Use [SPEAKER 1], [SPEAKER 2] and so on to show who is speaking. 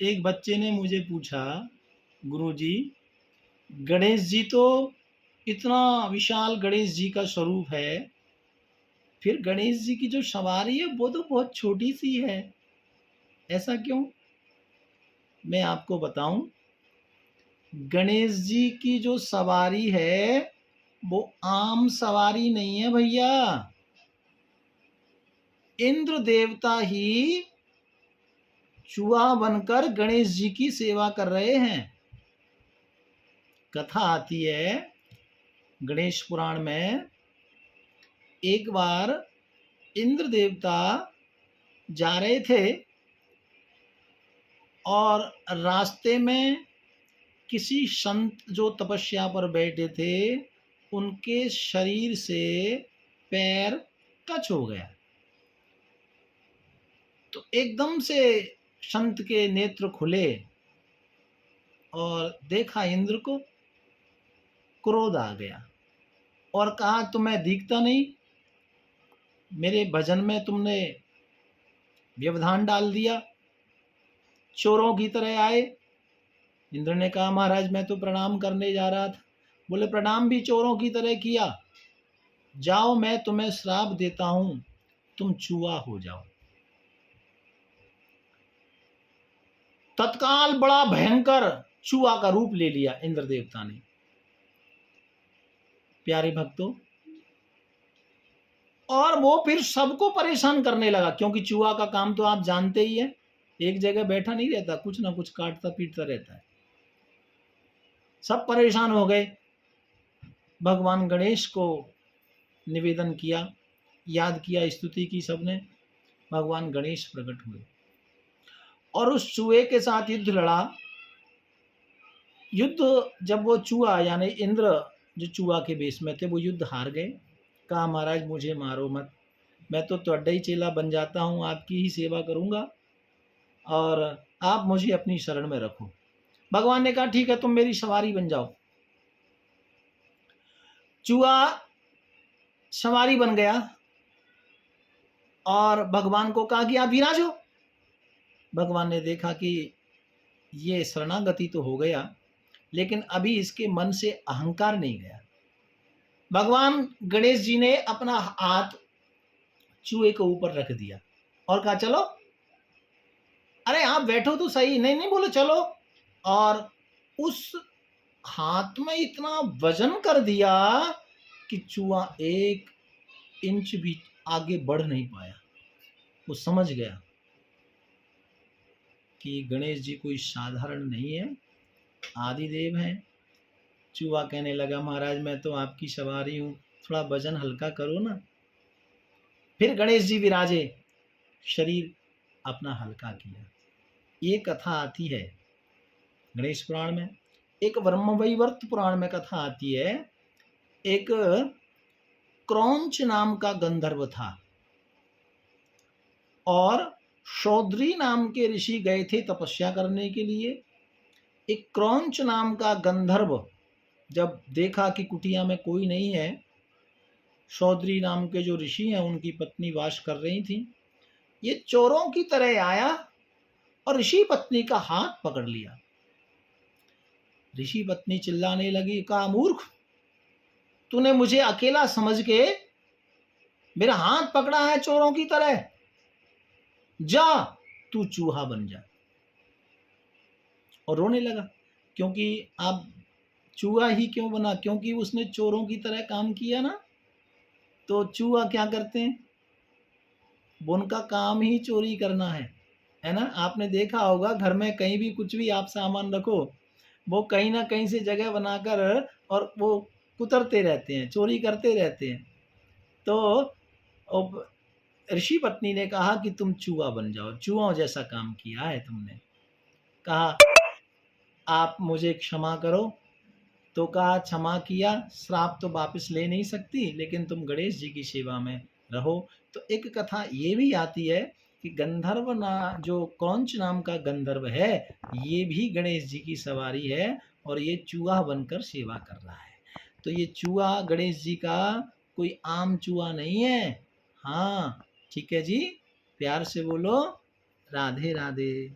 [SPEAKER 1] एक बच्चे ने मुझे पूछा, गुरुजी, गणेश जी तो इतना विशाल गणेश जी का स्वरूप है, फिर गणेश जी की जो सवारी है वो तो बहुत छोटी सी है, ऐसा क्यों? मैं आपको बताऊं, गणेश जी की जो सवारी है वो आम सवारी नहीं है भैया। इंद्र देवता ही चूहा बनकर गणेश जी की सेवा कर रहे हैं। कथा आती है गणेश पुराण में, एक बार इंद्र देवता जा रहे थे और रास्ते में किसी संत जो तपस्या पर बैठे थे उनके शरीर से पैर टच हो गया। तो एकदम से संत के नेत्र खुले और देखा इंद्र को, क्रोध आ गया और कहा, तुम्हें दिखता नहीं, मेरे भजन में तुमने व्यवधान डाल दिया, चोरों की तरह आए। इंद्र ने कहा, महाराज मैं तो प्रणाम करने जा रहा था। बोले, प्रणाम भी चोरों की तरह किया, जाओ मैं तुम्हें श्राप देता हूं, तुम चूहा हो जाओ। तत्काल बड़ा भयंकर चूहा का रूप ले लिया इंद्र देवता ने। प्यारे भक्तों, और वो फिर सबको परेशान करने लगा, क्योंकि चूहा का काम तो आप जानते ही है, एक जगह बैठा नहीं रहता, कुछ ना कुछ काटता पीटता रहता है। सब परेशान हो गए। भगवान गणेश को निवेदन किया, याद किया, स्तुति की सबने। भगवान गणेश प्रकट हुए और उस चूहे के साथ युद्ध लड़ा। युद्ध जब वो चूहा यानी इंद्र जो चूहा के बेस में थे वो युद्ध हार गए। कहा, महाराज मुझे मारो मत, मैं तो ਤੁਹਾਡਾ ही चेला बन जाता हूँ, आपकी ही सेवा करूँगा और आप मुझे अपनी शरण में रखो। भगवान ने कहा, ठीक है, तुम मेरी सवारी बन जाओ। चूहा सवारी बन गया और भगवान को कहा कि आप विराजो। भगवान ने देखा कि ये शरणागति तो हो गया, लेकिन अभी इसके मन से अहंकार नहीं गया। भगवान गणेश जी ने अपना हाथ चूहे के ऊपर रख दिया और कहा, चलो। अरे आप बैठो तो सही। नहीं नहीं, बोले चलो। और उस हाथ में इतना वजन कर दिया कि चूहा 1 इंच भी आगे बढ़ नहीं पाया। वो समझ गया कि गणेश जी कोई साधारण नहीं है, आदिदेव हैं। चूहा कहने लगा, महाराज मैं तो आपकी सवारी हूँ, थोड़ा वजन हल्का करो ना। फिर गणेश जी विराजे, शरीर अपना हल्का किया। ये कथा आती है गणेश पुराण में। एक ब्रह्मवैवर्त पुराण में कथा आती है, एक क्रौंच नाम का गंधर्व था और शौद्री नाम के ऋषि गए थे तपस्या करने के लिए। एक क्रौंच नाम का गंधर्व जब देखा कि कुटिया में कोई नहीं है, शौद्री नाम के जो ऋषि हैं उनकी पत्नी वास कर रही थी, ये चोरों की तरह आया और ऋषि पत्नी का हाथ पकड़ लिया। ऋषि पत्नी चिल्लाने लगी, कहा, मूर्ख, तूने मुझे अकेला समझ के मेरा हाथ पकड़ा है चोरों की तरह, जा तू चूहा बन जा। और रोने लगा, क्योंकि आप चूहा ही क्यों बना? क्योंकि उसने चोरों की तरह काम किया ना। तो चूहा क्या करते हैं, उनका काम ही चोरी करना है ना। आपने देखा होगा घर में कहीं भी कुछ भी आप सामान रखो, वो कहीं ना कहीं से जगह बनाकर और वो कुतरते रहते हैं, चोरी करते रहते हैं। तो ऋषि पत्नी ने कहा कि तुम चूहा बन जाओ, चूहों जैसा काम किया है तुमने। कहा, आप मुझे क्षमा करो। तो कहा, क्षमा किया, श्राप तो वापस ले नहीं सकती, लेकिन तुम गणेश जी की सेवा में रहो। तो एक कथा ये भी आती है कि गंधर्व जो क्रौंच नाम का गंधर्व है, ये भी गणेश जी की सवारी है और ये चूहा बनकर सेवा कर रहा है। तो ये चूहा गणेश जी का कोई आम चूहा नहीं है। हाँ, ठीक है जी, प्यार से बोलो, राधे राधे।